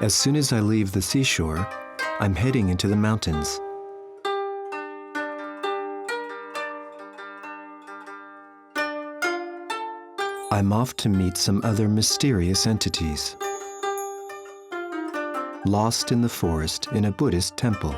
As soon as I leave the seashore, I'm heading into the mountains. I'm off to meet some other mysterious entities, lost in the forest in a Buddhist temple.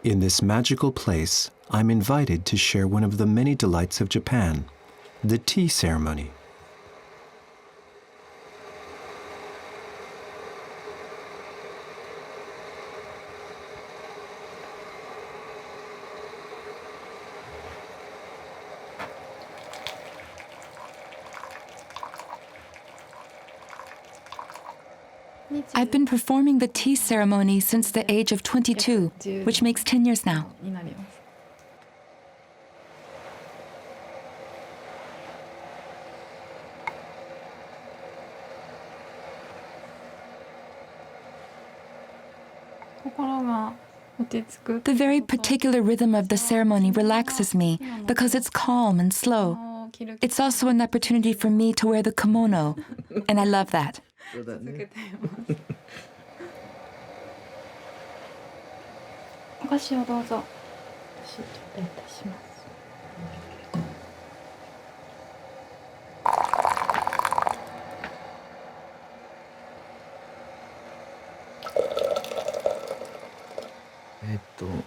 In this magical place, I'm invited to share one of the many delights of Japan, the tea ceremony. I've been performing the tea ceremony since the age of 22, which makes 10 years now. The very particular rhythm of the ceremony relaxes me because it's calm and slow. It's also an opportunity for me to wear the kimono, and I love that. そうだね。お菓子をどうぞ。私頂戴いたします。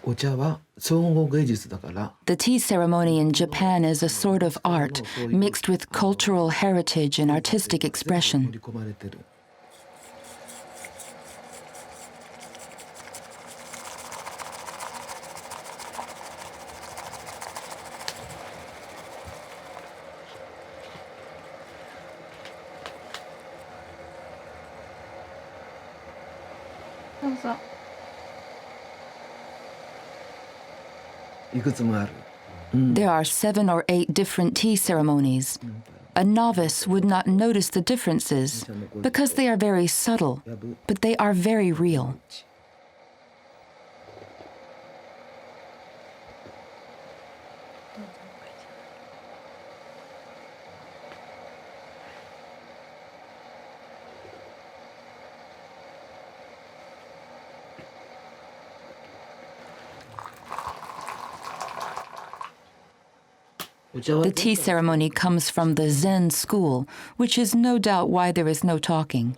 お茶は総合芸術だから。The tea ceremony in Japan is a sort of art mixed with cultural heritage and artistic expression. 盛り込まれてる。どうぞ。いくつもある。There are 7 or 8 different tea ceremonies. A novice would not notice the differences because they are very subtle, but they are very real. The tea ceremony comes from the Zen school, which is no doubt why there is no talking.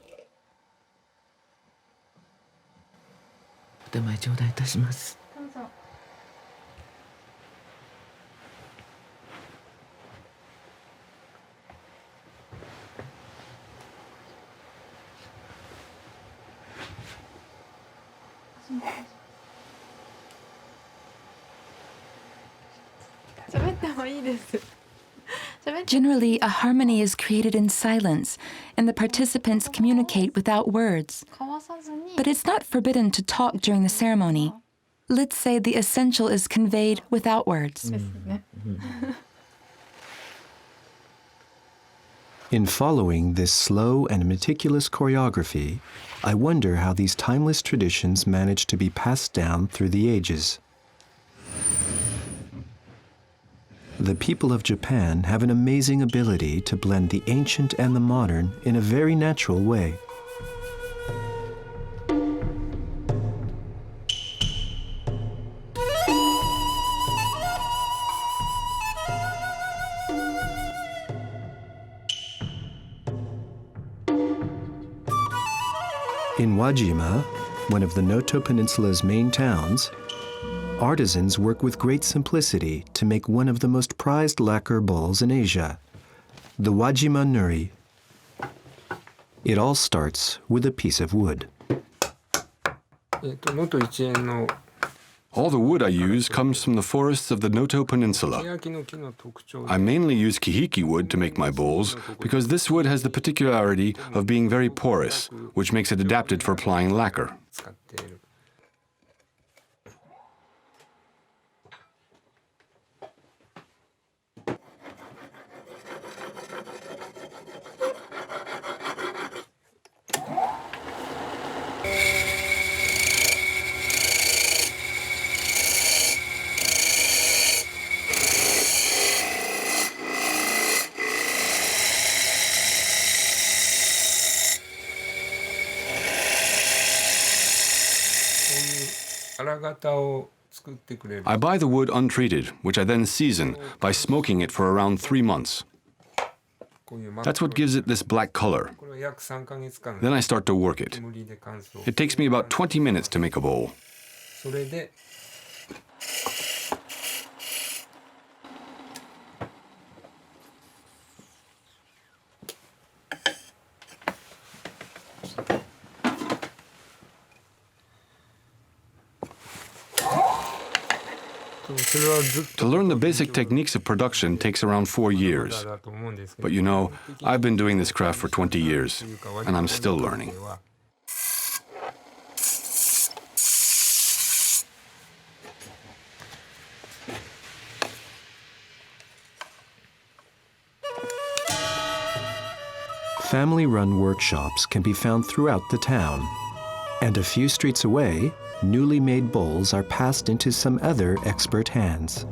お手前頂戴いたします。どうぞ。喋ってもいいです。Generally, a harmony is created in silence, and the participants communicate without words. 交わさずに But it's not forbidden to talk during the ceremony. Let's say the essential is conveyed without words. ですね。 In following this slow and meticulous choreography, I wonder how these timeless traditions manage to be passed down through the ages. The people of Japan have an amazing ability to blend the ancient and the modern in a very natural way. In Wajima, one of the Noto Peninsula's main towns, artisans work with great simplicity to make one of the most prized lacquer bowls in Asia, the Wajima-Nuri. It all starts with a piece of wood. All the wood I use comes from the forests of the Noto Peninsula. I mainly use kahiki wood to make my bowls because this wood has the particularity of being very porous, which makes it adapted for applying lacquer. I buy the wood untreated, which I then season by smoking it for around 3 months. That's what gives it this black color. Then I start to work it. It takes me about 20 minutes to make a bowl. To learn the basic techniques of production takes around 4 years. But you know, I've been doing this craft for 20 years, and I'm still learning. Family-run workshops can be found throughout the town, and a few streets away, newly made bowls are passed into some other expert hands.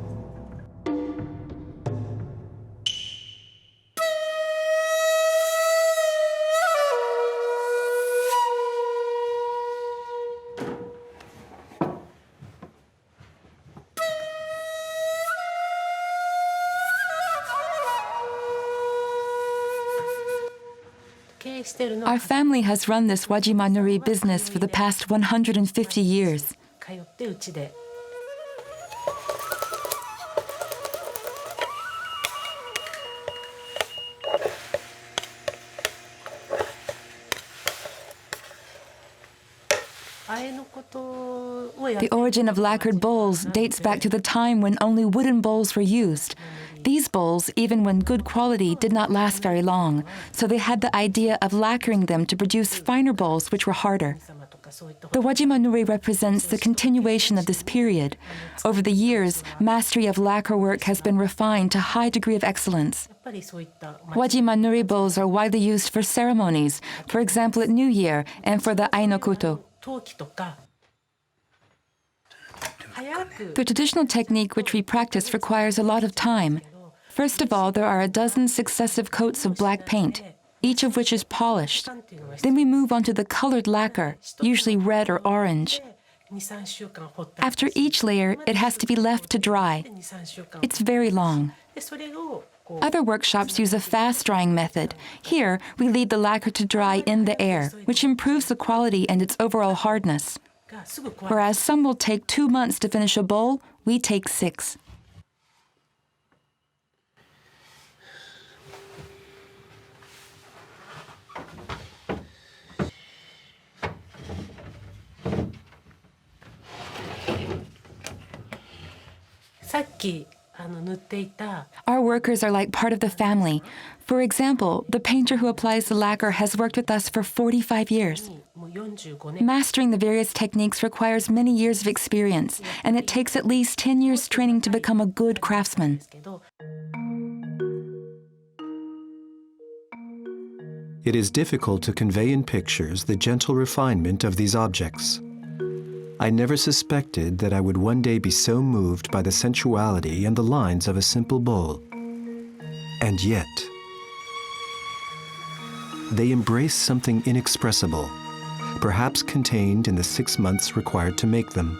Our family has run this Wajima-Nuri business for the past 150 years. The origin of lacquered bowls dates back to the time when only wooden bowls were used. These bowls, even when good quality, did not last very long, so they had the idea of lacquering them to produce finer bowls which were harder. The Wajima-Nuri represents the continuation of this period. Over the years, mastery of lacquer work has been refined to a high degree of excellence. Wajima-Nuri bowls are widely used for ceremonies, for example at New Year, and for the Ainokuto. The traditional technique which we practice requires a lot of time. First of all, there are a dozen successive coats of black paint, each of which is polished. Then we move on to the colored lacquer, usually red or orange. After each layer, it has to be left to dry. It's very long. Other workshops use a fast-drying method. Here, we leave the lacquer to dry in the air, which improves the quality and its overall hardness. Whereas some will take 2 months to finish a bowl, we take 6. Our workers are like part of the family. For example, the painter who applies the lacquer has worked with us for 45 years. Mastering the various techniques requires many years of experience, and it takes at least 10 years training to become a good craftsman. It is difficult to convey in pictures the gentle refinement of these objects. I never suspected that I would one day be so moved by the sensuality and the lines of a simple bowl. And yet, they embrace something inexpressible, perhaps contained in the 6 months required to make them.